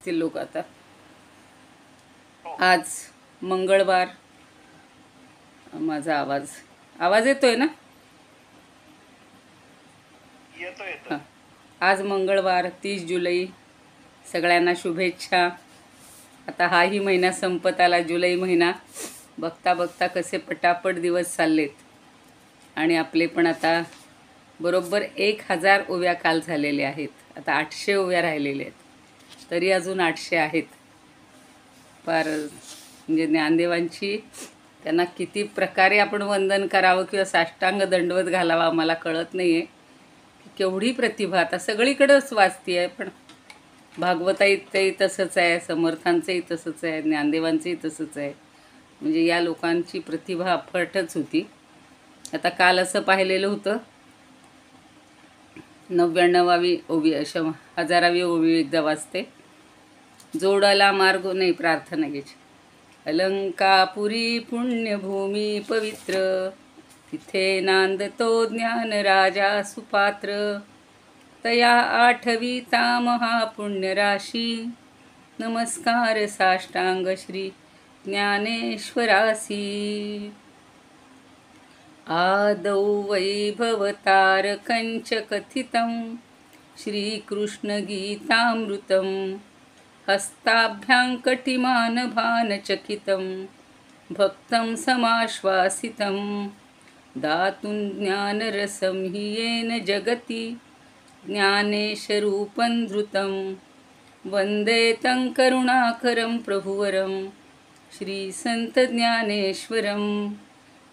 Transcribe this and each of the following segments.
असतील लोक आता. आज मंगळवार. माझा आवाज येतोय ना? हां. आज मंगळवार 30 जुलै. सगळ्यांना शुभेच्छा. आता हाही महिना संपत आला, जुलै महिना. बघता बघता कसे पटापट दिवस चाललेत. आणि आपले पण आता बरोबर 1000 ओव्या काल झालेल्या आहेत. आता 800 ओव्या राहिलेल्या आहेत. तरी अजून 800 आहेत. फार म्हणजे ज्ञानदेवांची त्यांना किती प्रकारे आपण वंदन करावं किंवा साष्टांग दंडवत घालावा मला कळत नाही आहे. केवढी प्रतिभा आता सगळीकडंच वाचती आहे. पण भागवताईतही तसंच आहे, समर्थांचंही तसंच आहे, ज्ञानदेवांचंही तसंच आहे. म्हणजे या लोकांची प्रतिभा अफाटच होती. आता काल असं पाहिलेलं होतं, 99वी ओवी, 1000वी ओवी एकदा वाचते. जोडाला मार्ग नाही, प्रार्थना घ्यायची. अलंकापुरी पुण्यभूमी पवित्र, तिथे नांदतो ज्ञान राजा सुपात्र. तया आठविता महापुण्यराशी, नमस्कार साष्टांग श्री ज्ञानेश्वरासी. आदौ वैभवतारकंच कथितं, श्रीकृष्णगीतामृतं हस्ताभ्यां कटिमानभानचकितं, भक्तं समाश्वासितं दातुं ज्ञानरसं हि येन जगति, ज्ञानेशरूपं धृतं वन्दे तं करुणाकरं प्रभुवरं, श्रीसंतज्ञानेश्वरं.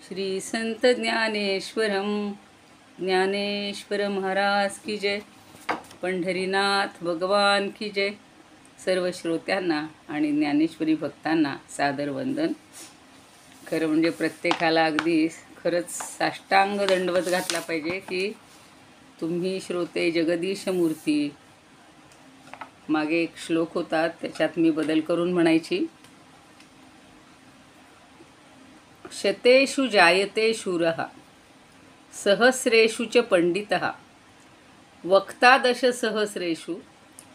श्री संत ज्ञानेश्वरम. ज्ञानेश्वर महाराज की जय. पंढरीनाथ भगवान की जय. सर्व श्रोत्यांना आणि ज्ञानेश्वरी भक्तांना सादर वंदन. खरं म्हणजे प्रत्येकाला अगदी खरंच साष्टांग दंडवत घातला पाहिजे की तुम्ही श्रोते जगदीश मूर्ती. मागे एक श्लोक होता, त्याच्यात मी बदल करून म्हणायची, शतेषु जायते शूरः सहस्रेषु च पंडितः, वक्ता दशसहस्रेषु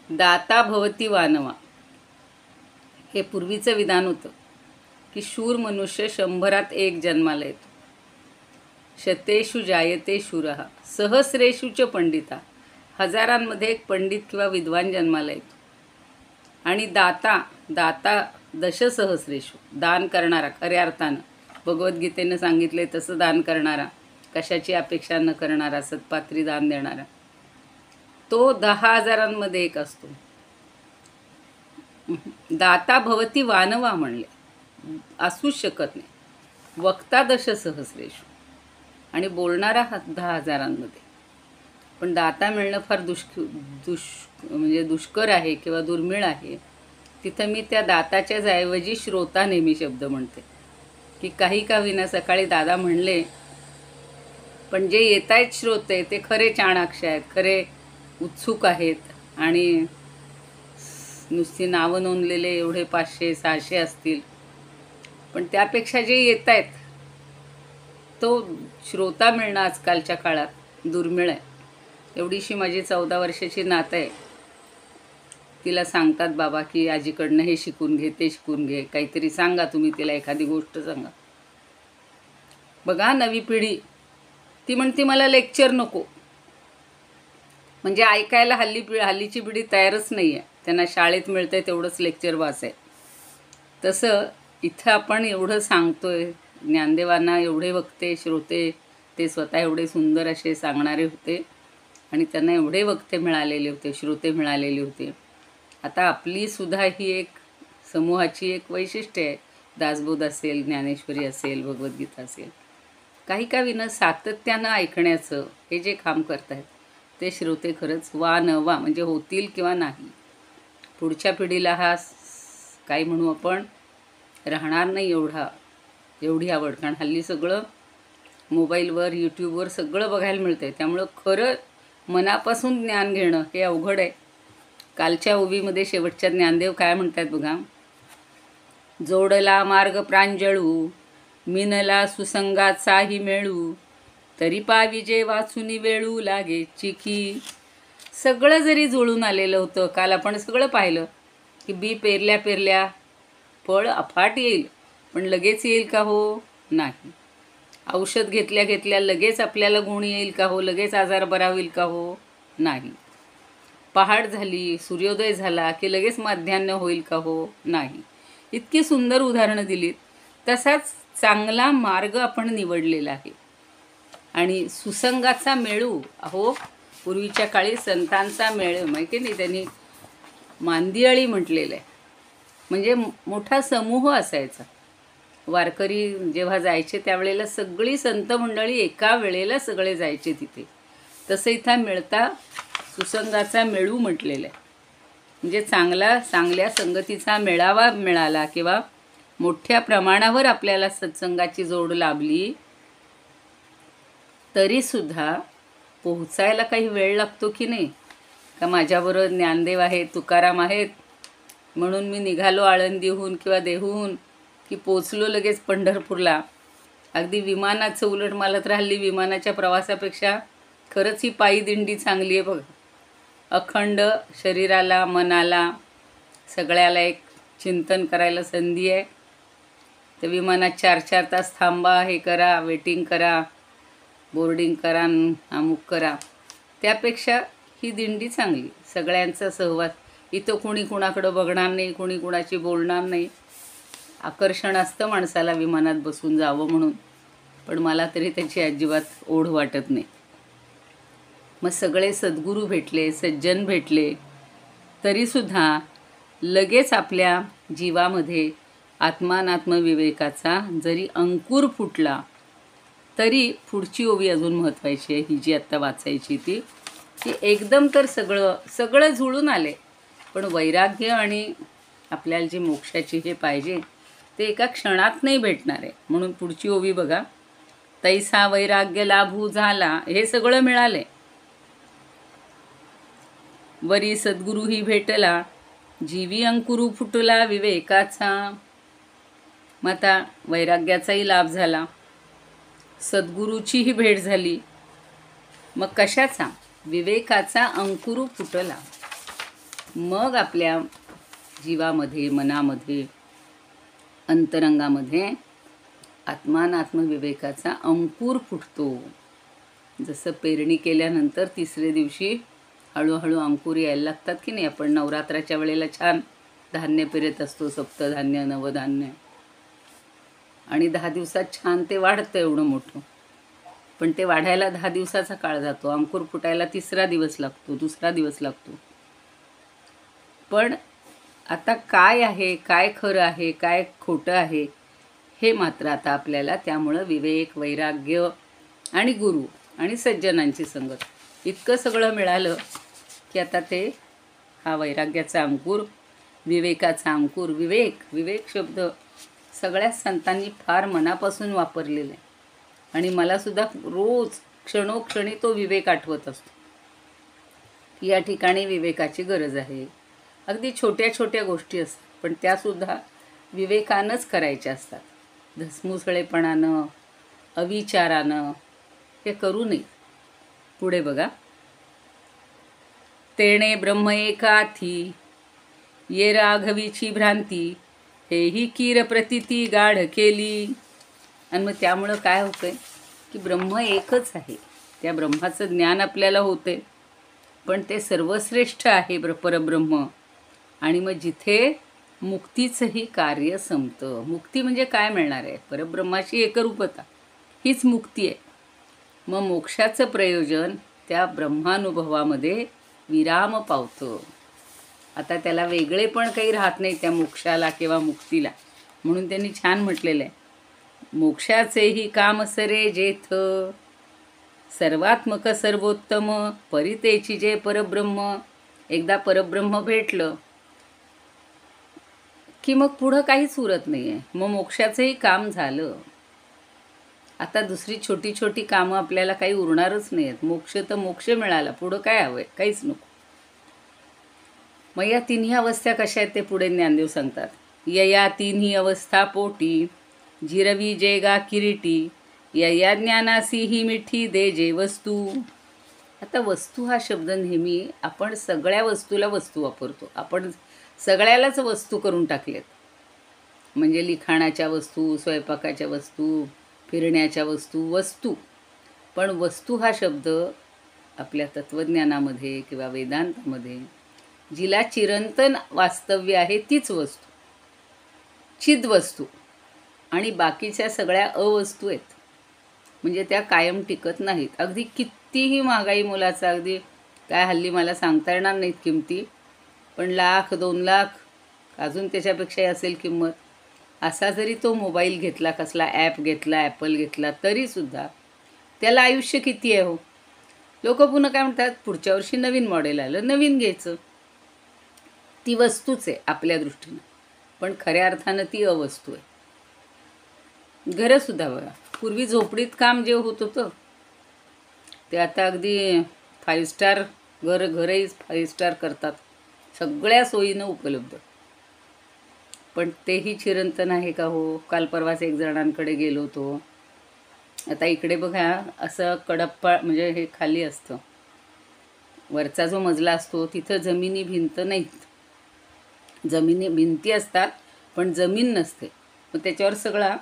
दाता भवति वानवा. हे पूर्वीचं विधान होतं की शूर मनुष्य 100त एक जन्माला येतो. शतेषु जायते शूरः सहस्रेषु च पंडिता, हजारांमध्ये एक पंडित किंवा विद्वान जन्माला येतो. आणि दाता दशसहस्रेषु, दान करणारा, खऱ्या अर्थानं भगवद्गीतेनं सांगितले तसं दान करणारा, कशाची अपेक्षा न करणारा, सत्पात्री दान देणारा, तो 10,000मध्ये एक असतो. दाता भवती वानवा म्हणले, असूच शकत नाही. वक्ता दशसहस्रेषु, आणि बोलणारा 10,000मध्ये. पण दाता मिळणं फार म्हणजे दुष्कर आहे किंवा दुर्मिळ आहे. तिथं मी त्या दाताच्याच ऐवजी श्रोता नेहमी शब्द म्हणते की काही का विना सकाळी दादा म्हणले, पण जे येत आहेत श्रोते ते खरे चाणाक्ष आहेत, खरे उत्सुक आहेत. आणि नुसती नावं नोंदलेले एवढे 500-600 असतील, पण त्यापेक्षा जे येत आहेत तो श्रोता मिळणं आजकालच्या काळात दुर्मिळ आहे. एवढीशी माझी 14 वर्षाची नात आहे. तिला सांगतात बाबा की आजीकडनं हे शिकून घे, ते शिकून घे, काहीतरी सांगा तुम्ही तिला, एखादी गोष्ट सांगा. बघा नवी पिढी ती म्हणते मला लेक्चर नको. म्हणजे ऐकायला हल्लीची पिढी तयारच नाही आहे. त्यांना शाळेत मिळतंय तेवढंच लेक्चर वाच आहे. तसं इथं आपण एवढं सांगतोय, ज्ञानदेवांना एवढे वक्ते श्रोते, ते स्वतः एवढे सुंदर असे सांगणारे होते आणि त्यांना एवढे वक्ते मिळालेले होते, श्रोते मिळालेले होते. आता आपली सुद्धा ही एक समूहाची एक वैशिष्ट्य आहे. दासबोध असेल, ज्ञानेश्वरी असेल, भगवद्गीता असेल, काही का विना सातत्यानं ऐकण्याचं हे जे काम करत आहेत ते श्रोते खरंच वा न वा, म्हणजे होतील किंवा नाही. पुढच्या पिढीला हा काय म्हणू आपण राहणार नाही एवढी आवड. कारण हल्ली सगळं मोबाईलवर, यूट्यूबवर सगळं बघायला मिळतं आहे. त्यामुळं खरं मनापासून ज्ञान घेणं हे अवघड आहे. कालच्या ओवीमध्ये शेवटच्या ज्ञानदेव काय म्हणतात बघा, जोडला मार्ग प्रांजळू, मिनला सुसंगाचाही मेळू, तरी पाविजे वाचुनी वेळू लागे चिकी. सगळं जरी जुळून आलेलं होतं, काल आपण सगळं पाहिलं, की बी पेरल्या पेरल्या फळ अफाट येईल, पण लगेच येईल का हो? नाही. औषध घेतल्या घेतल्या लगेच आपल्याला गुण येईल का हो? लगेच आजार बरा होईल का हो? नाही. पहाट झाली, सूर्योदय झाला की लगेच माध्यान्ह होईल का हो? नाही. इतकी सुंदर उदाहरणं दिलीत. तसाच चांगला मार्ग आपण निवडलेला आहे. आणि सुसंगाचा मेळू, अहो पूर्वीच्या काळी संतांचा मेळ माहिती नाही, त्यांनी मांदियाळी म्हटलेलं आहे. म्हणजे मोठा समूह असायचा. वारकरी जेव्हा जायचे त्यावेळेला सगळी संत मंडळी एका वेळेला सगळे जायचे तिथे. तसं इथं मिळता सुसंगाचा मेळू म्हटलेलं आहे. म्हणजे चांगल्या संगतीचा मेळावा मिळाला किंवा मोठ्या प्रमाणावर आपल्याला सत्संगाची जोड लाभली तरीसुद्धा पोहोचायला काही वेळ लागतो की नाही? का माझ्याबरोबर ज्ञानदेव आहेत, तुकाराम आहेत म्हणून मी निघालो आळंदीहून किंवा देहूहून की पोचलो लगेच पंढरपूरला. अगदी विमानाचं उलट मला तर हल्ली विमानाच्या प्रवासापेक्षा खरंच ही पायी दिंडी चांगली आहे बघ. अखंड शरीराला, मनाला, सगळ्याला एक चिंतन करायला संधी आहे. ते विमानात 4-4 तास थांबा, हे करा, वेटिंग करा, बोर्डिंग करा, अमुक करा. त्यापेक्षा ही दिंडी चांगली. सगळ्यांचा सहवास. इथं कुणी कुणाकडं बघणार नाही, कुणी कुणाशी बोलणार नाही. आकर्षण असतं माणसाला विमानात बसून जावं म्हणून, पण मला तरी त्याची अजिबात ओढ वाटत नाही. मग सगळे सद्गुरू भेटले, सज्जन भेटले तरीसुद्धा लगेच आपल्या जीवामध्ये आत्मानात्मविवेकाचा जरी अंकुर फुटला तरी पुढची ओवी अजून महत्त्वाची आहे, ही जी आत्ता वाचायची ती, की एकदम तर सगळं जुळून आले, पण वैराग्य आणि आपल्याला जी मोक्षाची हे पाहिजे ते एका क्षणात नाही भेटणार आहे. म्हणून पुढची ओवी बघा. तैसा वैराग्य लाभू झाला, हे सगळं मिळाले, वरी सद्गुरूही भेटला, जीवी अंकुरू फुटला विवेकाचा. मग आता वैराग्याचाही लाभ झाला, सद्गुरूचीही भेट झाली, मग कशाचा? विवेकाचा अंकुरू फुटला. मग आपल्या जीवामध्ये, मनामध्ये, अंतरंगामध्ये आत्मानात्मविवेकाचा अंकुर फुटतो. जसं पेरणी केल्यानंतर तिसरे दिवशी हळूहळू अंकुर यायला लागतात की नाही. आपण नवरात्राच्या वेळेला छान धान्य पेरत असतो, सप्तधान्य, नवधान्य, आणि 10 दिवसात छान ते वाढतं एवढं मोठं. पण ते वाढायला 10 दिवसाचा काळ जातो, अंकुर फुटायला 3रा दिवस लागतो, 2रा दिवस लागतो. पण आता काय आहे, काय खरं आहे, काय खोटं आहे, हे मात्र आता आपल्याला, त्यामुळं विवेक, वैराग्य आणि गुरु आणि सज्जनांची संगत इतकं सगळं मिळालं की आता ते हा वैराग्याचा अंकुर, विवेकाचा अंकुर. विवेक शब्द सगळ्याच संतांनी फार मनापासून वापरलेला आहे आणि मलासुद्धा रोज क्षणोक्षणी तो विवेक आठवत असतो. या ठिकाणी विवेकाची गरज आहे. अगदी छोट्या छोट्या गोष्टी असतात, पण त्यासुद्धा विवेकानंच करायच्या असतात. धसमुसळेपणानं, अविचारानं हे करू नये. पुढे बघा. तेणे ब्रह्म एकाथी, ये राघवीची भ्रांती, हेही कीर प्रतिती गाढ केली. आणि मग त्यामुळं काय होतंय की ब्रह्म एकच आहे. त्या ब्रह्माचं ज्ञान आपल्याला होते, पण ते सर्वश्रेष्ठ आहे परब्रह्म. आणि मग जिथे मुक्तीचंही कार्य संपतं. मुक्ती म्हणजे काय मिळणार आहे? परब्रह्माची एकरूपता, हीच मुक्ती आहे. मग मोक्षाचं प्रयोजन त्या ब्रह्मानुभवामध्ये विराम पावतं. आता त्याला वेगळे पण काही राहत नाही त्या मोक्षाला किंवा मुक्तीला. म्हणून त्यांनी छान म्हटलेलं आहे, मोक्षाचेही काम सरे जेथ, सर्वात्मक सर्वोत्तम परितेची जे परब्रह्म. एकदा परब्रह्म भेटलं की मग पुढं काहीच उरत नाही आहे. मग मोक्षाचंही काम झालं. आता दुसरी छोटी छोटी कामं आपल्याला काही उरणारच नाही आहेत. मोक्ष तर मोक्ष मिळाला, पुढं काय हवं आहे? काहीच नको. मग या तिन्ही अवस्था कशा आहेत ते पुढे ज्ञानदेव सांगतात. यया तिन्ही अवस्था पोटी, जिरवी जेगा किरीटी, यया ज्ञानासी ही मिठी दे जे वस्तू. आता वस्तू हा शब्द नेहमी आपण सगळ्या वस्तूला वस्तू वापरतो. आपण सगळ्यालाच वस्तू करून टाकलेत. म्हणजे लिखाणाच्या वस्तू, स्वयंपाकाच्या वस्तू, फिरण्याच्या वस्तू, वस्तू. पण वस्तू हा शब्द आपल्या तत्त्वज्ञानामध्ये किंवा वेदांतामध्ये जिला चिरंतन वास्तव्य आहे तीच वस्तू, चिद्वस्तू. आणि बाकीच्या सगळ्या अवस्तू आहेत. म्हणजे त्या कायम टिकत नाहीत. अगदी कितीही महागाई मोलाचा, अगदी काय हल्ली मला सांगता येणार नाहीत किमती, पण 1,00,000 2,00,000 अजून त्याच्यापेक्षाही असेल किंमत, असा जरी तो मोबाईल घेतला, कसला ॲप घेतला, ॲपल घेतला, तरीसुद्धा त्याला आयुष्य किती आहे हो. लोक पुन्हा काय म्हणतात, पुढच्या वर्षी नवीन मॉडेल आलं, नवीन घ्यायचं. ती वस्तूच आहे आपल्या दृष्टीनं, पण खऱ्या अर्थानं ती अवस्तू आहे. घरंसुद्धा बघा, पूर्वी झोपडीत काम जे होत होतं ते आता अगदी 5 स्टार घरही 5 स्टार करतात, सगळ्या सोयीनं उपलब्ध. पण तेही चिरंतन आहे का हो. काल परवाच एक जणांकडे गेलो होतो. आता इकडे बघा, असं कडप्पा म्हणजे हे खाली असतं, वरचा जो मजला असतो तिथं जमिनी भिंत नाहीत, भिंती असतात पण जमीन नसते. मग त्याच्यावर सगळा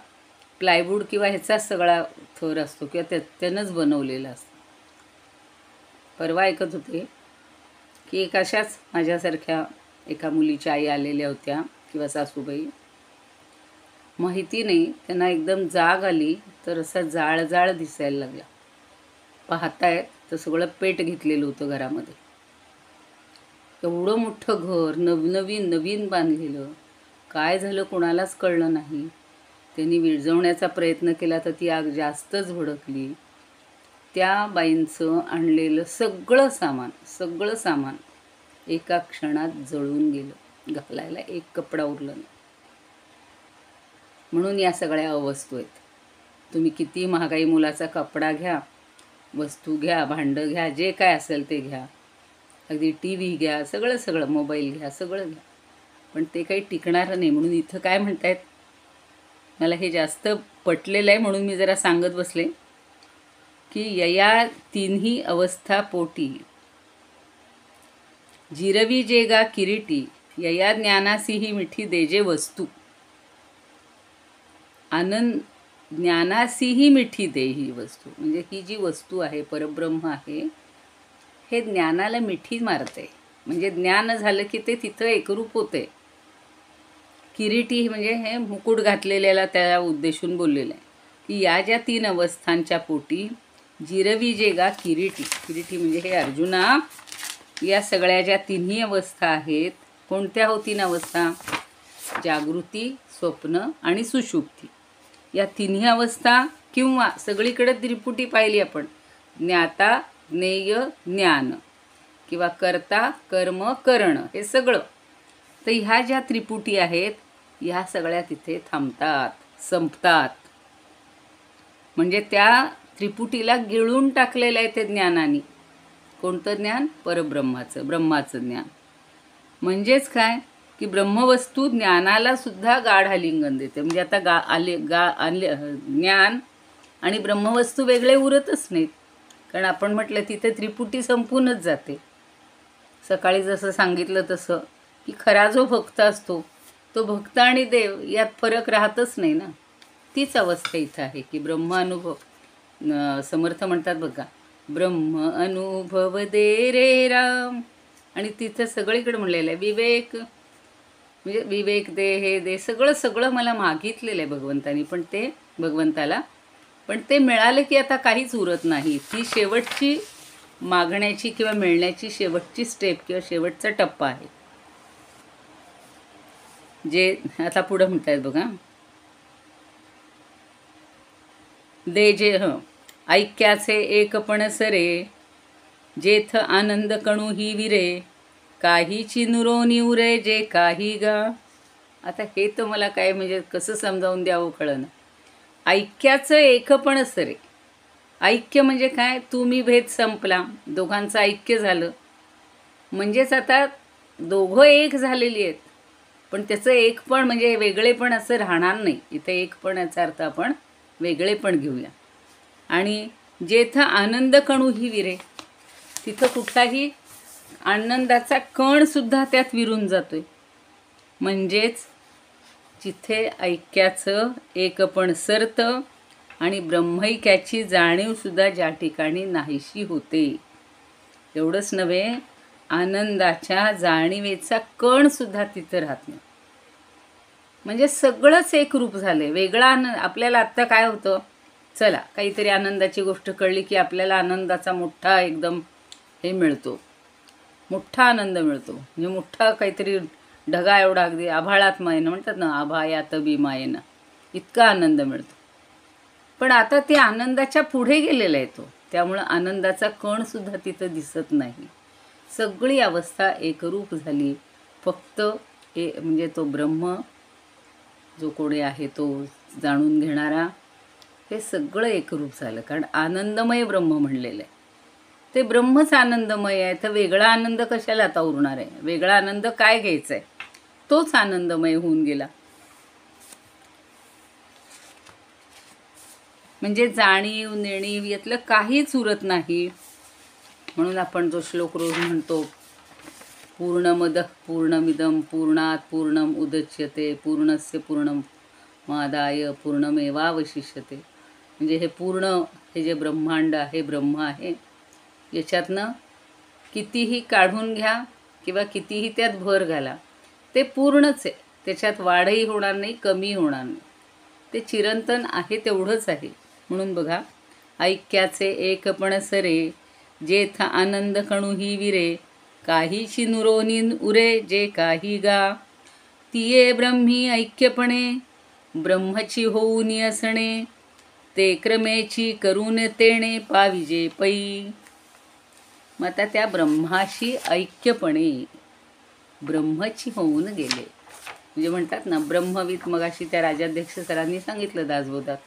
प्लायवूड किंवा ह्याचाच सगळा थर असतो किंवा त्यानंच बनवलेला असतं. परवा ऐकत होते की एक अशाच माझ्यासारख्या एका मुलीच्या आई आलेल्या होत्या किंवा सासूबाई, माहिती नाही त्यांना एकदम जाग आली तर असा जाळ दिसायला लागला. पाहतायत तर सगळं पेट घेतलेलं होतं घरामध्ये. एवढं मोठं घर नवीन बांधलेलं, काय झालं कोणालाच कळलं नाही. त्यांनी विझवण्याचा प्रयत्न केला तर ती आग जास्तच भडकली. त्या बाईंचं आणलेलं सगळं सामान एका क्षणात जळून गेलं. घालायला एक कपडा उरला नाही. म्हणून या सगळ्या अवस्तू आहेत. तुम्ही किती महागाई मुलाचा कपडा घ्या, वस्तू घ्या, भांडं घ्या, जे काय असेल ते घ्या, अगदी TV घ्या, सगळं मोबाईल घ्या, सगळं घ्या, पण ते काही टिकणारं नाही. म्हणून इथं काय म्हणतायत, मला हे जास्त पटलेलं आहे म्हणून मी जरा सांगत बसले की यया तिन्ही अवस्था पोटी जिरवी जेगा किरीटी, यया ज्ञानासीही मिठी देजे वस्तू, आनंद ज्ञानासीही मिठी दे ही वस्तू. म्हणजे ही जी वस्तू आहे, परब्रह्म आहे, हे ज्ञानाला मिठी मारते. म्हणजे ज्ञान झालं की ते तिथं एकरूप होते. किरीटी म्हणजे हे मुकुट घातलेल्याला त्या उद्देशून बोललेलं आहे की या ज्या 3 अवस्थांच्या पोटी जिरवी जेगा किरीटी म्हणजे हे अर्जुना, या सगळ्या ज्या 3ही अवस्था आहेत, कोणत्या हो 3 अवस्था, जागृती, स्वप्न आणि सुषुप्ती. या 3ही अवस्था किंवा सगळीकडे त्रिपुटी पाहिली आपण, ज्ञाता, ज्ञेय, ज्ञान किंवा कर्ता, कर्म, करण, हे सगळं. तर ह्या ज्या त्रिपुटी आहेत ह्या सगळ्या तिथे थांबतात, संपतात. म्हणजे त्या त्रिपुटीला गिळून टाकलेलं आहे ते ज्ञानाने. कोणतं ज्ञान, परब्रह्माचं, ब्रह्माचं ज्ञान. म्हणजेच काय की ब्रह्मवस्तू ज्ञानाला सुद्धा गाढ आलिंगन देते. म्हणजे आता ज्ञान आणि ब्रह्मवस्तू वेगळे उरतच नाहीत, कारण आपण म्हटलं तिथे त्रिपुटी संपूनच जाते. सकाळी जसं सांगितलं तसं की खरा जो भक्त असतो तो भक्त आणि देव यात फरक राहतच नाही ना. तीच अवस्था इथं आहे की ब्रह्म अनुभव. समर्थ म्हणतात बघा, ब्रह्म अनुभव दे रे राम. आणि तिथं सगळीकडे म्हणलेलं आहे विवेक, म्हणजे विवेक दे, हे दे, सगळं मला मागितलेलं आहे भगवंतानी, पण ते मिळालं की आता काहीच उरत नाही. ती शेवटची मागण्याची किंवा मिळण्याची शेवटची स्टेप किंवा शेवटचा टप्पा आहे. जे आता पुढं म्हणतायत बघा, दे जे ऐक्याचे एकपण सरे, जेथ आनंद कणू ही विरे, काही चिनुरो निवरे जे काही गा. आता हे तर मला काय म्हणजे कसं समजावून द्यावं कळलं. ऐक्याचं एकपण सरे, ऐक्य म्हणजे काय, तुम्ही भेद संपला, दोघांचं ऐक्य झालं, म्हणजेच आता दोघं एक झालेली आहेत. पण त्याचं एकपण म्हणजे वेगळेपण असं राहणार नाही. इथे एकपण याचा अर्थ आपण वेगळेपण घेऊया. आणि जेथं आनंद कणू ही विरे, तिथं कुठलाही आनंदाचा कणसुद्धा त्यात विरून जातोय. म्हणजेच जिथे ऐक्याचं एकपण सरतं आणि ब्रह्मैक्याची जाणीवसुद्धा ज्या ठिकाणी नाहीशी होते. एवढंच नव्हे, आनंदाच्या जाणीवेचा कणसुद्धा तिथं राहत नाही. म्हणजे सगळंच एकरूप झाले. वेगळा आपल्याला आत्ता काय होतं, चला काहीतरी आनंदाची गोष्ट कळली की आपल्याला आनंदाचा मोठा एकदम हे मिळतो, मोठा आनंद मिळतो. म्हणजे मोठा काहीतरी ढगा एवढा अगदी आभाळात मायेनं म्हणतात ना, आभायात बी मायेनं, इतका आनंद मिळतो. पण आता ते आनंदाच्या पुढे गेलेला येतो, त्यामुळं आनंदाचा कणसुद्धा तिथं दिसत नाही. सगळी अवस्था एकरूप झाली. फक्त म्हणजे तो ब्रह्म जो कोणी आहे तो जाणून घेणारा, हे सगळं एकरूप झालं. कारण आनंदमय ब्रह्म म्हणलेलं आहे. ते ब्रह्मच आनंदमय आहे, तर वेगळा आनंद कशाला आता उरणार आहे? वेगळा आनंद काय घ्यायचा आहे? तोच आनंदमय होऊन गेला. म्हणजे जाणीव नेणीव यातलं काहीच उरत नाही. म्हणून आपण जो श्लोक रोज म्हणतो, पूर्णमदः पूर्णमिदं पूर्णात् पूर्णम् उदच्यते पूर्णस्य पूर्णमादाय पूर्णमेवावशिष्यते. म्हणजे हे पूर्ण, हे जे ब्रह्मांड आहे, ब्रह्म आहे, याच्यातनं कितीही काढून घ्या किंवा कितीही त्यात भर घाला, ते पूर्णच आहे. त्याच्यात वाढही होणार नाही, कमी होणार नाही. ते चिरंतन आहे तेवढंच आहे. म्हणून बघा, ऐक्याचे एकपण सरे, जेथ आनंद कणुही विरे, काहीची नुरोनी उरे जे काही गा, तिये ब्रह्मी ऐक्यपणे ब्रह्मची होऊन असणे, ते क्रमेची करून तेणे पाविजे पै. मग आता त्या ब्रह्माशी ऐक्यपणे ब्रह्मची होऊन गेले. म्हणजे म्हणतात ना, ब्रह्मविद, मगाशी त्या राजाध्यक्ष सरांनी सांगितलं दासबोधात,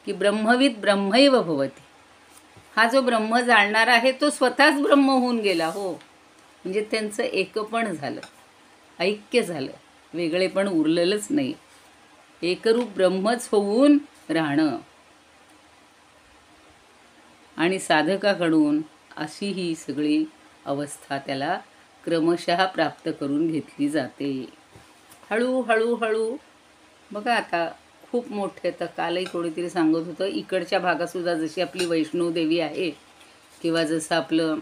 की ब्रह्मविद ब्रह्मैव भवती. हा जो ब्रह्म जाणणारा आहे तो स्वतःच ब्रह्म होऊन गेला. हो, म्हणजे त्यांचं एकपण झालं, ऐक्य झालं, वेगळेपण उरलेलंच नाही. एकरूप ब्रह्मच होऊन राहणं. आणि साधकाकडून अशी ही सगळी अवस्था त्याला क्रमशः प्राप्त करून घेतली जाते. हळूहळू हळू. बघा आता खूप मोठे, तर कालही कोणीतरी सांगत होतं, इकडच्या भागातसुद्धा जशी आपली वैष्णव देवी आहे, किंवा जसं आपलं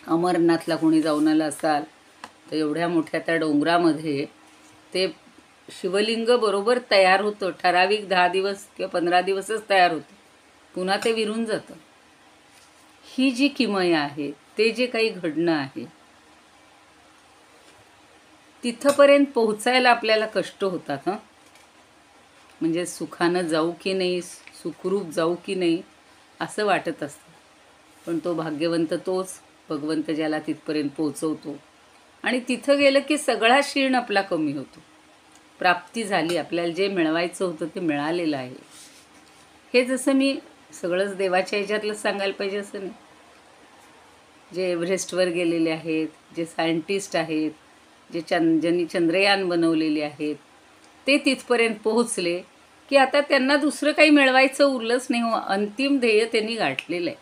अमरनाथला कोणी जाऊन आलं असाल, तर एवढ्या मोठ्या त्या डोंगरामध्ये ते शिवलिंग बरोबर तयार होतं. ठराविक 10 दिवस किंवा 15 दिवसच तयार होतं, पुन्हा ते विरून जातं. ही जी किमया आहे, ते जे काही घडणं आहे, तिथंपर्यंत पोहोचायला आपल्याला कष्ट होतात. म्हणजे सुखानं जाऊ की नाही, सुखरूप जाऊ की नाही, असं वाटत असतं. पण तो भाग्यवंत तोच, भगवंत ज्याला तिथपर्यंत पोहोचवतो. आणि तिथं गेलं की सगळा शीण आपला कमी होतो. प्राप्ती झाली, आपल्याला जे मिळवायचं होतं ते मिळालेलं आहे. हे जसं मी सगळंच देवाच्या ह्याच्यातलंच सांगायला पाहिजे असं नाही. जे एव्हरेस्टवर गेलेले आहेत, जे सायंटिस्ट आहेत, ज्यांनी चंद्रयान बनवलेले आहेत, ते तिथपर्यंत पोहोचले की आता त्यांना दुसरं काही मिळवायचं उरलंच नाही. अंतिम ध्येय त्यांनी गाठलेलं आहे.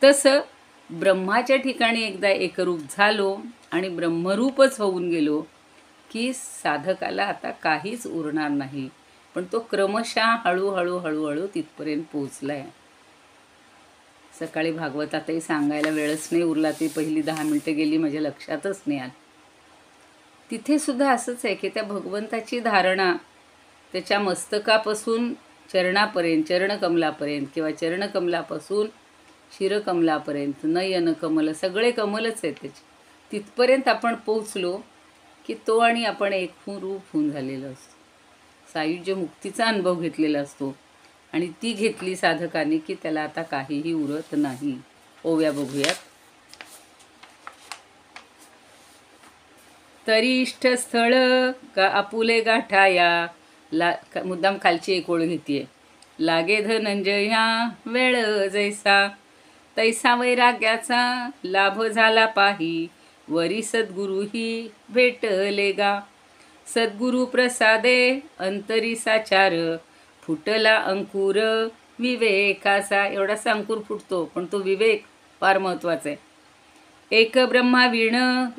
तसं ब्रह्माच्या ठिकाणी एकदा एकरूप झालो आणि ब्रह्मरूपच होऊन गेलो की साधकाला आता काहीच उरणार नाही. पण तो क्रमशः हळूहळू हळूहळू तिथपर्यंत पोहोचला आहे. सकाळी भागवतातही सांगायला वेळच नाही उरला, ती पहिली 10 मिनटं गेली, माझ्या लक्षातच नाही आलं. तिथे सुद्धा असंच आहे की त्या भगवंताची धारणा त्याच्या मस्तकापासून चरणापर्यंत, चरणकमलापर्यंत, किंवा चरणकमलापासून शिरकमलापर्यंत, नयन कमल, सगळे कमलच आहेत त्याचे. तिथपर्यंत आपण पोचलो की तो आणि आपण एक रूप होऊन झालेलं असतो. सायुज्य मुक्तीचा अनुभव घेतलेला असतो. आणि ती घेतली साधकाने की त्याला आता काहीही उरत नाही. ओव्या बघूयात. तरी इष्टस्थळ आपुले गाठाया, मुद्दाम खालची एक ओळ घेतीये. लागे धनंजया वेळ जैसा, तैसा वैराग्याचा लाभ झाला पाही, वरी सद्गुरुही भेटले गा. सद्गुरु प्रसादे अंतरी साचार, फुटला अंकुर विवेकाचा. एवढासा अंकुर फुटतो, पण तो विवेक फार महत्त्वाचा आहे. एक ब्रह्मा विण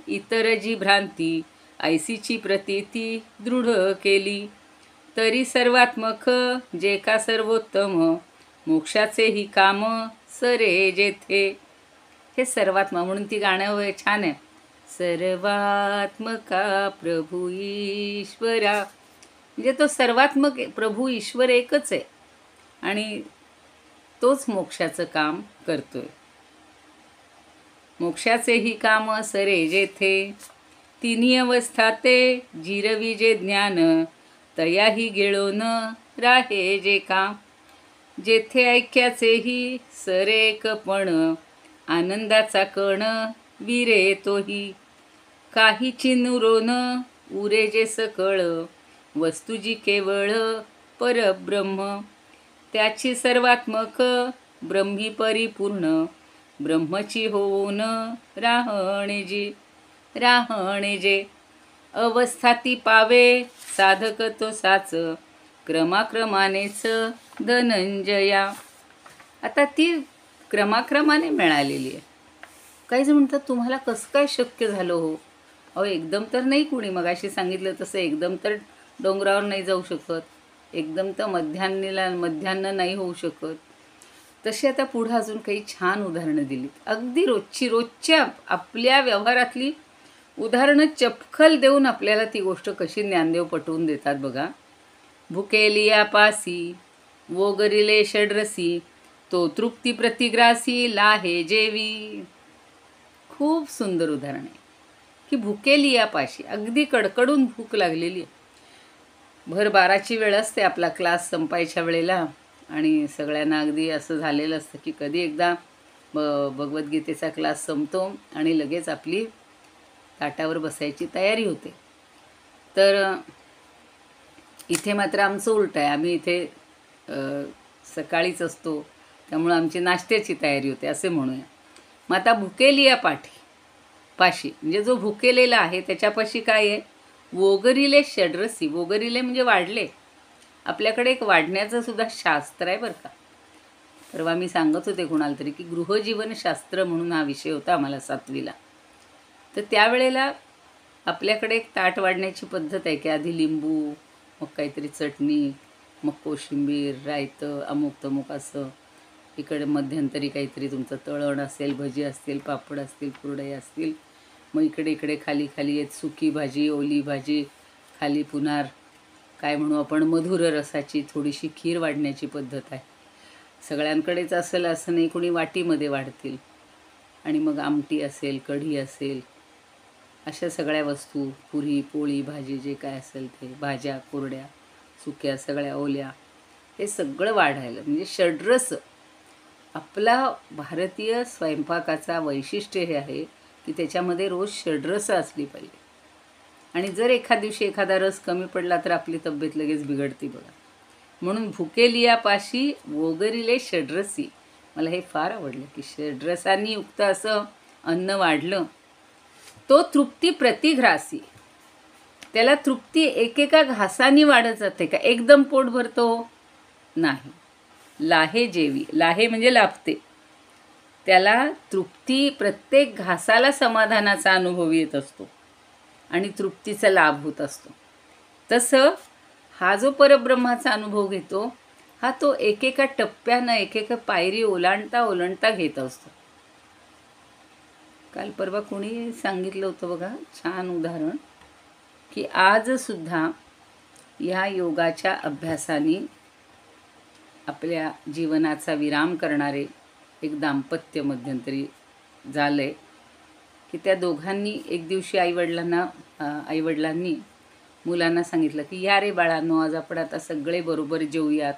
इतर जी भ्रांती, ऐसीची प्रतीती दृढ केली. तरी सर्वात्मक जे का सर्वोत्तम, मोक्षाचे ही काम सरे जेथे. हे सर्वात्मा म्हणून ती गाणं छान आहे. सर्वात्मका प्रभू ईश्वरा, म्हणजे तो सर्वात्मक प्रभू ईश्वर एकच आहे आणि तोच मोक्षाचं काम करतोय. मोक्षाचे ही काम सरे जेथे, तिन्ही अवस्था ते जिरवी जे ज्ञान, तयाही गिळून राहे जे काम. जेथे ऐक्याचेही सरेकपण, आनंदाचा कण विरे तोही. काही चिनुरोन उरे जे सकळ, वस्तू जी केवळ परब्रह्म. त्याची सर्वात्मक ब्रह्मी परिपूर्ण, ब्रह्मची होऊन राहणे जे. अवस्था ती पावे साधक तो साच, क्रमाक्रमानेच धनंजया. आता ती क्रमाक्रमाने मिळालेली आहे. काही जण म्हणतात तुम्हाला कसं काय शक्य झालं हो? अहो एकदम तर नाही, कुणी मगाशी सांगितलं तसं एकदम तर डोंगरावर नाही जाऊ शकत, एकदम तर मध्यान्ह नाही होऊ शकत. तशी आता पुढं अजून काही छान उदाहरणं दिलीत. अगदी रोजच्या आपल्या व्यवहारातली उदाहरणं चपखल देऊन आपल्याला ती गोष्ट कशी ज्ञानदेव पटवून देतात बघा. भुकेलिया पासी वोगरिले षड्रसी, तो तृप्ती प्रतिग्रासी लाहे जेवी. खूप सुंदर उदाहरण आहे की भुकेलिया पाशी, अगदी कडकडून भूक लागलेली आहे. भर 12ची वेळ असते आपला क्लास संपायच्या वेळेला आणि सगळ्यांना अगदी असं झालेलं असतं की कधी एकदा भगवद्गीतेचा क्लास संपतो आणि लगेच आपली ताटावर बसायची तयारी होते. तर इथे मात्र आमचं उलट आहे. आम्ही इथे सकाळीच असतो, त्यामुळं आमची नाश्त्याची तयारी होते असे म्हणूया. मग आता भुकेलिया पाशी म्हणजे जो भुकेलेला आहे त्याच्यापाशी काय आहे? वोगरिले षड्रसी. वोगरिले म्हणजे वाढले. आपल्याकडे एक वाढण्याचं सुद्धा शास्त्र आहे बरं का. परवा मी सांगत होते कुणाला तरी की गृहजीवनशास्त्र म्हणून हा विषय होता आम्हाला 7वीला. तर त्यावेळेला आपल्याकडे एक ताट वाढण्याची पद्धत आहे की आधी लिंबू, मग काहीतरी चटणी, मग कोशिंबीर, रायतं, अमुक तमुक असं. इकडे मध्यंतरी काहीतरी तुमचं तळण असेल, भजी असतील, पापड असतील, कुरडई असतील. मग इकडे खाली येत सुकी भाजी, ओली भाजी, खाली पुन्हा काय म्हणू आपण मधुर रसाची थोडीशी खीर वाढण्याची पद्धत आहे. सगळ्यांकडेच असेल असं नाही, कोणी वाटीमध्ये वाढतील. आणि मग आमटी असेल, कढी असेल, अशा सगळ्या वस्तू, पुरी पोळी भाजी जे काय असेल ते, भाज्या कोरड्या सुक्या सगळ्या ओल्या, हे सगळं वाढायला म्हणजे षड्रस. आपला भारतीय स्वयंपाकाचा वैशिष्ट्य हे आहे की त्याच्यामध्ये रोज षड्रस असली पाहिजे. आणि जर एखाद दिवशी एखादा रस कमी पडला तर आपली तब्येत लगेच बिघडते बघा. म्हणून भुकेलिया पाशी वोगरिले षड्रसी. मला हे फार आवडलं की षड्रसांनी युक्त असं अन्न वाढलं. तो तृप्ती प्रतिग्रासी. त्याला तृप्ती एकेका घासानी वाढत जाते का? एकदम पोट भरतो नाही. लाहे जेवी. लाहे म्हणजे लाभते. त्याला तृप्ती प्रत्येक घासाला समाधानाचा अनुभव येत असतो आणि तृप्तीचा लाभ होत असतो. तसं हा जो परब्रह्माचा अनुभव घेतो हा तो एकेका टप्प्यानं एकेका पायरी ओलांडता घेत असतो. काल परवा कोणी सांगितलं होतं बघा छान उदाहरण की आजसुद्धा ह्या योगाच्या अभ्यासाने आपल्या जीवनाचा विराम करणारे एक दाम्पत्य मध्यंतरी झालं आहे की त्या दोघांनी एक दिवशी आईवडिलांनी मुलांना सांगितलं की या रे बाळांनो, आज आपण आता सगळे बरोबर जेऊयात,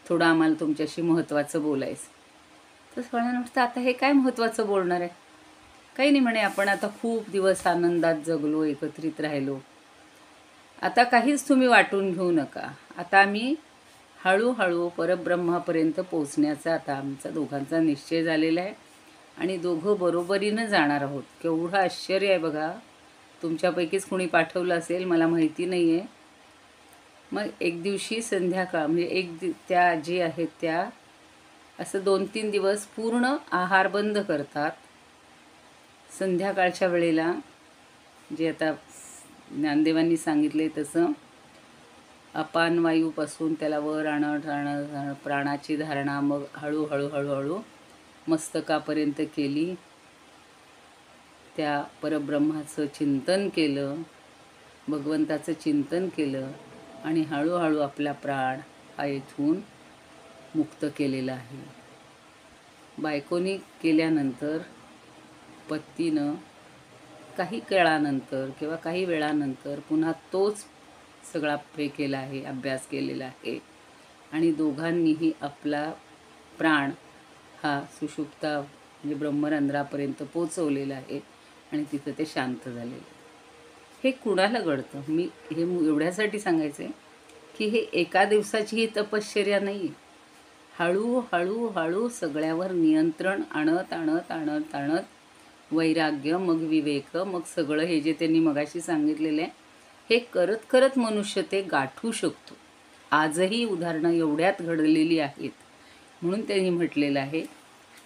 थोडं आम्हाला तुमच्याशी महत्त्वाचं बोलायचं. तर सगळ्यांना वाटतं आता हे काय महत्त्वाचं बोलणार आहे? काही नाही म्हणे, आपण आता खूप दिवस आनंदात जगलो, एकत्रित राहिलो, आता काहीच तुम्ही वाटून घेऊ नका. आता आम्ही हळूहळू परब्रह्मापर्यंत पोचण्याचा आता आमचा दोघांचा निश्चय झालेला आहे आणि दोघं बरोबरीनं जाणार आहोत. केवढं आश्चर्य आहे बघा. तुमच्यापैकीच कोणी पाठवलं असेल, मला माहिती नाही आहे. मग एक दिवशी संध्याकाळ म्हणजे त्या जे आहेत त्या असं 2-3 दिवस पूर्ण आहार बंद करतात. संध्याकाळच्या वेळेला जे आता ज्ञानदेवांनी सांगितले तसं अपान वायूपासून त्याला वर आणत प्राणाची धारणा, मग हळूहळू मस्तकापर्यंत केली. त्या परब्रह्माचं चिंतन केलं, भगवंताचं चिंतन केलं आणि हळूहळू आपला प्राण हा इथून मुक्त केलेला आहे. बायकोनी केल्यानंतर पतीनं काही काळानंतर किंवा काही वेळानंतर पुन्हा तोच सगळा केला आहे, अभ्यास केलेला आहे आणि दोघांनीही आपला प्राण हा सुषुप्ता म्हणजे ब्रह्मरंध्रापर्यंत पोचवलेला आहे आणि तिथं ते शांत झालेलं आहे. हे कुणाला घडतं? मी हे एवढ्यासाठी सांगायचं आहे की हे एका दिवसाची ही तपश्चर्या नाही. हळूहळू सगळ्यावर नियंत्रण आणत वैराग्य, मग विवेक, मग सगळं हे जे त्यांनी मगाशी सांगितलेलं आहे हे करत करत मनुष्य ते गाठू शकतो. आजही उदाहरणं एवढ्यात घडलेली आहेत. म्हणून त्यांनी म्हटलेलं आहे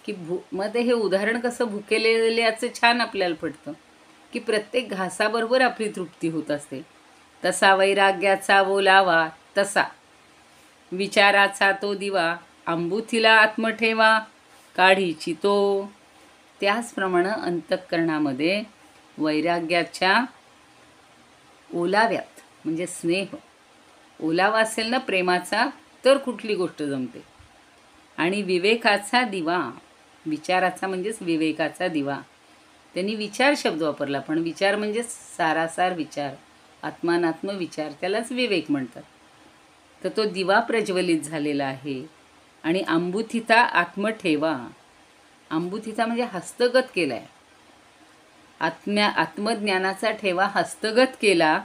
की मध्ये हे उदाहरण कसं भुकेलेल्याचं छान आपल्याला पडतं की प्रत्येक घासाबरोबर आपली तृप्ती होत असते. तसा वैराग्याचा ओलावा, तसा विचाराचा तो दिवा, अंबुथीला आत्म ठेवा काढीची तो. त्याचप्रमाणे अंतःकरणामध्ये वैराग्याच्या ओलाव्यात म्हणजे स्नेह ओलावा असेल ना प्रेमाचा, तर कुठली गोष्ट जमते. आणि विवेकाचा दिवा, विचाराचा म्हणजेच विवेकाचा दिवा. त्यांनी विचार शब्द वापरला, पण विचार म्हणजे सारासार विचार, आत्मानात्म विचार, त्यालाच विवेक म्हणतात. तर तो दिवा प्रज्वलित झालेला आहे. आणि अंबुथिता आत्म ठेवा, अंबुथिता म्हणजे हस्तगत केला आहे. आत्मज्ञानाचा ठेवा हस्तगत केला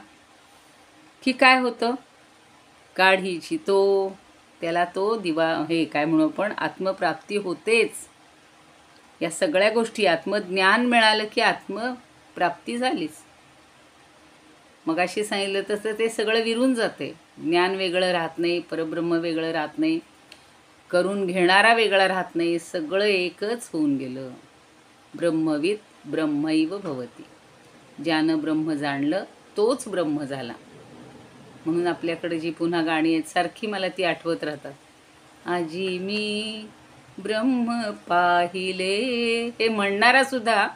की काय होतं? काढीची तो, त्याला तो दिवा हे काय म्हणू आपण, आत्मप्राप्ती होतेच. या सगळ्या गोष्टी, आत्मज्ञान मिळालं की आत्मप्राप्ती झालीच. मगाशी सांगितलं तसं ते सगळं विरून जाते. ज्ञान वेगळं राहत नाही, परब्रह्म वेगळं राहत नाही, करून घेणारा वेगळा राहत नाही, सगळं एकच होऊन गेलं. ब्रह्मविद ब्रह्मैव भवती, ज्यानं ब्रह्म जाणलं तोच ब्रह्म झाला. म्हणून आपल्याकडे जी पुन्हा गाणी आहेत सारखी मला ती आठवत राहतात. आजी मी ब्रह्म पाहिले, हे म्हणणारा सुद्धा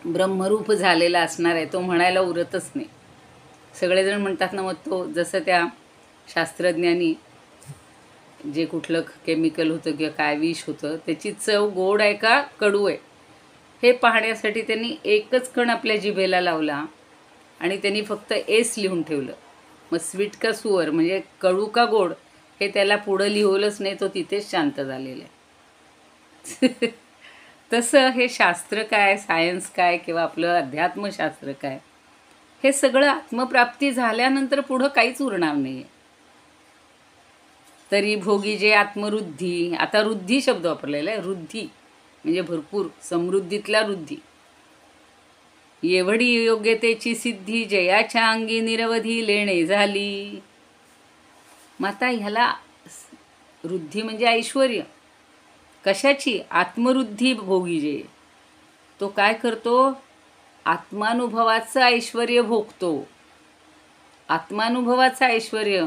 ब्रह्मरूप झालेला असणार आहे, तो म्हणायला उरतच नाही. सगळेजण म्हणतात ना, मग तो जसं त्या शास्त्रज्ञांनी जे कुठलं केमिकल होतं किंवा काय विष होतं त्याची चव गोड आहे का कडू आहे हे पाहण्यासाठी त्यांनी एकच कण आपल्या जिभेला लावला आणि त्यांनी फक्त एस लिहून ठेवलं. मग स्वीट का सुअर म्हणजे कडू का गोड हे त्याला पुढं लिहवलंच नाही, तो तिथेच शांत झालेला आहे. तसं हे शास्त्र काय, सायन्स काय किंवा आपलं अध्यात्मशास्त्र काय, हे सगळं आत्मप्राप्ती झाल्यानंतर पुढं काहीच उरणार नाही आहे. तरी भोगी जे आत्मरुद्धी, आता रुद्धी शब्द वापरलेला आहे. रुद्धी म्हणजे भरपूर, समृद्धीतला रुद्धी. एवढी योग्यतेची सिद्धी जयाच्या अंगी निरवधी लेणे झाली. माता ह्याला रुद्धी म्हणजे ऐश्वर्य. कशाची? आत्मरुद्धी भोगी जे, तो काय करतो? आत्मानुभवाचं ऐश्वर्य भोगतो. आत्मानुभवाचं ऐश्वर्य.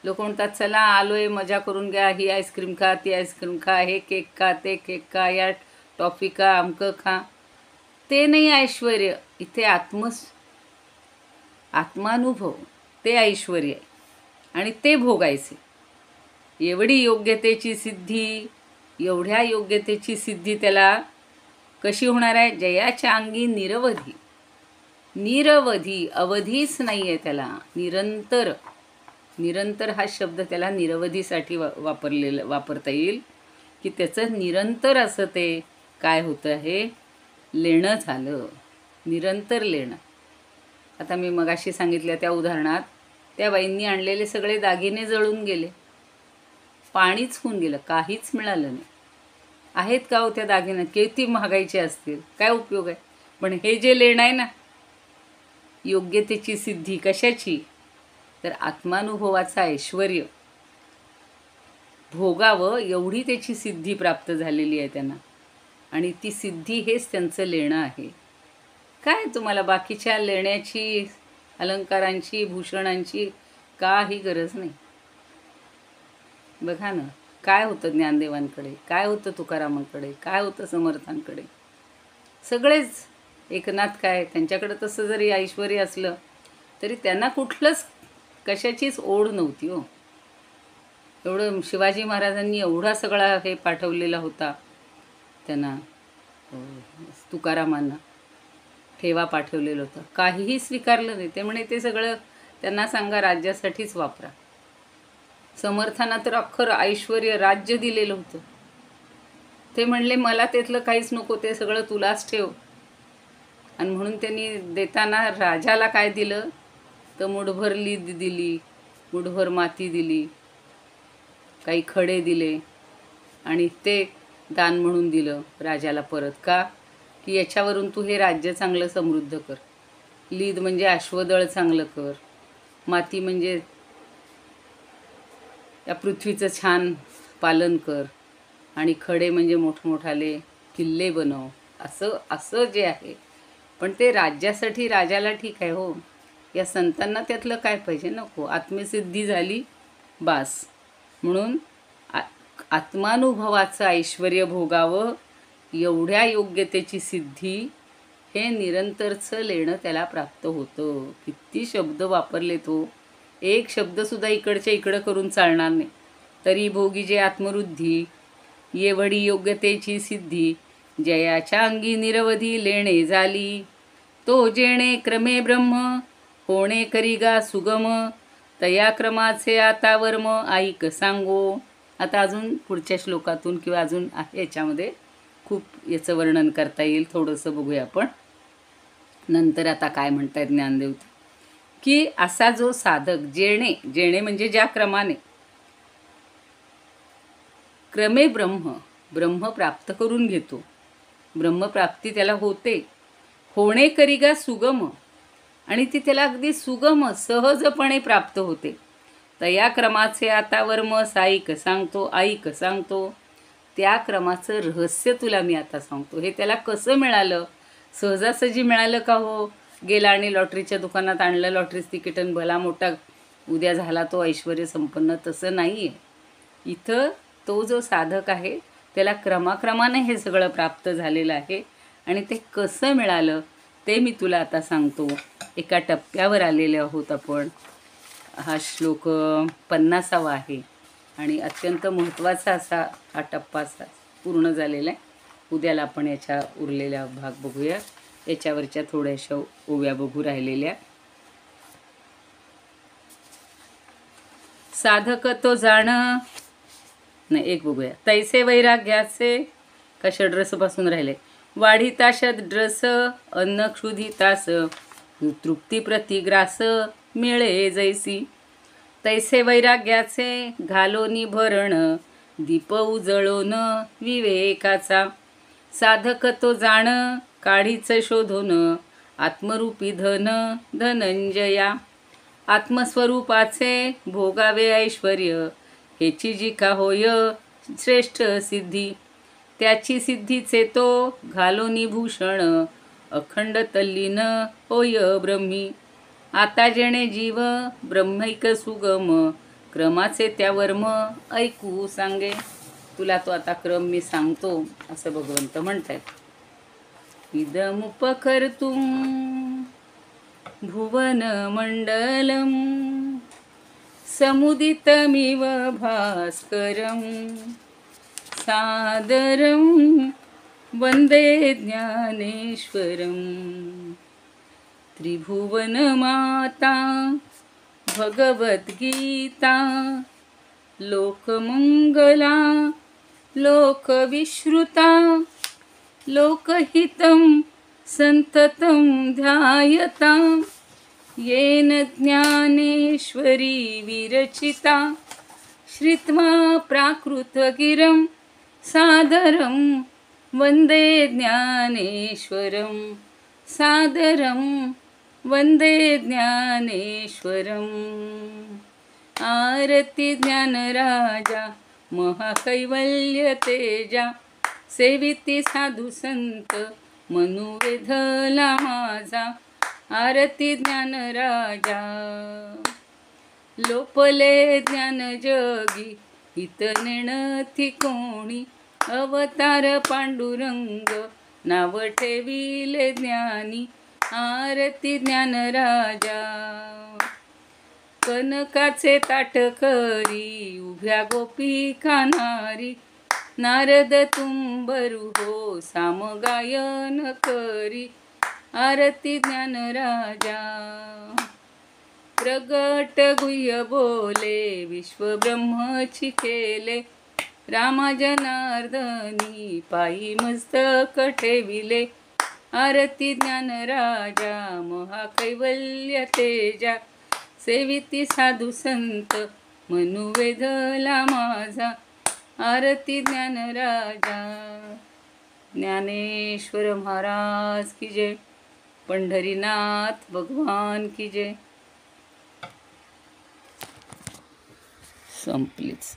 लोक म्हणतात चला आलोय मजा करून घ्या, ही आईस्क्रीम खा, ती आईस्क्रीम खा, हे केक खा, ते केक खा, या टॉफी खा, अमकं खा. ते नाही ऐश्वर्य. इथे आत्मानुभव ते ऐश्वर्य आहे आणि ते भोगायचे. एवढी योग्यतेची सिद्धी, एवढ्या योग्यतेची सिद्धी त्याला कशी होणार आहे? जयाच्या अंगी निरवधी. निरवधी, अवधीच नाही आहे त्याला. निरंतर, निरंतर हा शब्द त्याला निरवधीसाठी वापरता येईल की त्याचं निरंतर असं ते काय होतं, हे लेणं झालं, निरंतर लेणं. आता मी मगाशी सांगितल्या त्या उदाहरणात त्या बाईंनी आणलेले सगळे दागिने जळून गेले, पाणीच होऊन गेलं, काहीच मिळालं नाही. आहेत का हो त्या दागिन्यात? किती महागाईचे असतील, काय उपयोग आहे? पण हे जे लेणं आहे ना, योग्यतेची सिद्धी कशाची? तर आत्मानुभवाचं ऐश्वर्य भोगावं एवढी त्याची सिद्धी प्राप्त झालेली आहे त्यांना. आणि ती सिद्धी हेच त्यांचं लेणं आहे. काय तुम्हाला बाकीच्या लेण्याची, अलंकारांची, भूषणांची काही गरज नाही. बघा ना, काय होतं ज्ञानदेवांकडे, काय होतं तुकारामांकडे, काय होतं समर्थांकडे. सगळेच एकनाथ काय, त्यांच्याकडे तसं जरी ऐश्वर असलं तरी त्यांना कुठलंच कशाचीच ओढ नव्हती हो. एवढं शिवाजी महाराजांनी एवढा सगळा हे पाठवलेला होता त्यांना, तुकारामांना ठेवा पाठवलेलं होतं, काहीही स्वीकारलं नाही. ते म्हणे ते सगळं त्यांना सांगा राज्यासाठीच वापरा. समर्थांना तर अख्खं ऐश्वर राज्य दिलेलं होतं. ते म्हणले मला त्यातलं काहीच नको, ते सगळं तुलाच ठेव. आणि म्हणून त्यांनी देताना राजाला काय दिलं तर मुठभर लीद दिली, मुठभर माती दिली, काही खडे दिले आणि ते दान म्हणून दिलं राजाला परत. का की याच्यावरून तू हे राज्य चांगलं समृद्ध कर. लीद म्हणजे अश्वदळ चांगलं कर, माती म्हणजे या पृथ्वीचं छान पालन कर, आणि खडे म्हणजे मोठमोठाले किल्ले बनव. असं असं जे आहे. पण ते राज्यासाठी राजाला ठीक आहे हो, या संतांना त्यातलं काय पाहिजे, नको. आत्मसिद्धी झाली बास. म्हणून आत्मानुभवाचं ऐश्वर भोगावं, एवढ्या योग्यतेची सिद्धी, हे निरंतरचं लेणं त्याला प्राप्त होतं. किती शब्द वापरले तो, एक शब्दसुद्धा इकडच्या इकडं करून चालणार नाही. तरी भोगी जे आत्मवृद्धी, येवढी योग्यतेची सिद्धी, जयाच्या अंगी निरवधी लेणे झाली. तो जेणे क्रमे ब्रह्म, होणे करिगा सुगम, तया क्रमाचे आता वर्म ऐक सांगो. आता अजून पुढच्या श्लोकातून किंवा अजून आहे याच्यामध्ये खूप याचं वर्णन करता येईल, थोडंसं बघूया आपण नंतर. आता काय म्हणतायत ज्ञानदेव की असा जो साधक जेणे, जेणे म्हणजे ज्या क्रमाने, क्रमे ब्रह्म, ब्रह्म प्राप्त करून घेतो, ब्रह्मप्राप्ती त्याला होते. होणे करिगा सुगम, आणि ती त्याला अगदी सुगम सहजपणे प्राप्त होते. तया क्रमाचे आता वर्म साईक सांगतो, ऐक सांगतो. त्या क्रमाचं रहस्य तुला मी आता सांगतो. हे त्याला कसं मिळालं, सहजासहजी मिळालं का हो? गेला आणि लॉटरीच्या दुकानात आणलं लॉटरीचं तिकीट आणि भला मोठा उद्या झाला तो ऐश्वर संपन्न, तसं नाही आहे. इथं तो जो साधक आहे त्याला क्रमाक्रमाने हे सगळं प्राप्त झालेलं आहे. आणि ते कसं मिळालं ते मी तुला आता सांगतो. एका टप्प्यावर आलेले आहोत आपण. हा श्लोक 50वा आहे आणि अत्यंत महत्त्वाचा असा हा टप्पा पूर्ण झालेला आहे. उद्याला आपण याच्या उरलेला भाग बघूया. याच्यावरच्या थोड्याशा ओव्या बघू राहिलेल्या. साधक तो जाण, नाही एक बघूया. तैसे वैराग्याचे, का षड्रसपासून राहिले. वाढिता षड्रस अन्न क्षुधितास, तृप्ती प्रतिग्रास मिळे जैसी. तैसे वैराग्याचे घालोनी भरण, दीप उजळून विवेकाचा. साधक तो जाण काढीच शोधून, आत्मरूपी धन धनंजया. आत्मस्वरूपाचे भोगावे ऐश्वर्य, हेची जी का होय श्रेष्ठ सिद्धी. त्याची सिद्धीचे तो घालोनी भूषण, अखंड तल्लीन होय ब्रह्मी. आता जेणे जीव ब्रह्मैक सुगम, क्रमाचे त्या वर्म ऐकू सांगे. तुला तो आता क्रम मी सांगतो असं भगवंत म्हणतायत. इदमुपकर्तुं भुवन मंडलम, समुदितमिव भास्करं, सादरं वंदे ज्ञानेश्वरं. त्रिभुवनमाता भगवद्गीता, लोकमंगला लोकविश्रुता. लोकहितं संततं ध्यायता, येन ज्ञानेश्वरी विरचिता. श्रुत्वा प्राकृतगिरं सादरं वंदे ज्ञानेश्वरं, सादरं वंदे ज्ञानेश्वरम्. आरती ज्ञानराजा महाकैवल्य तेजा, सेविती साधु संत मनू वेधला माझा आरती ज्ञान राजा. लोपले ज्ञान जगी हित नेणती कोणी, अवतार पांडुरंग नाव ठेविले ज्ञानी, आरती ज्ञान राजा. कनकाचे ताट करी उभ्या गोपिका नारी, नारद तुंबरू हो सामगायन करी, आरती ज्ञान राजा. प्रगट गुह्य बोले विश्व ब्रह्मची केले, रामा जनार्दनी पायी मस्तक ठेविले, आरती ज्ञान राजा. महाकैवल्य तेजा सेविती साधू संत, मनू वेधला माझा आरती ज्ञान राजा. ज्ञानेश्वर महाराज की जय. पंढरीनाथ भगवान की जय. संपलीच.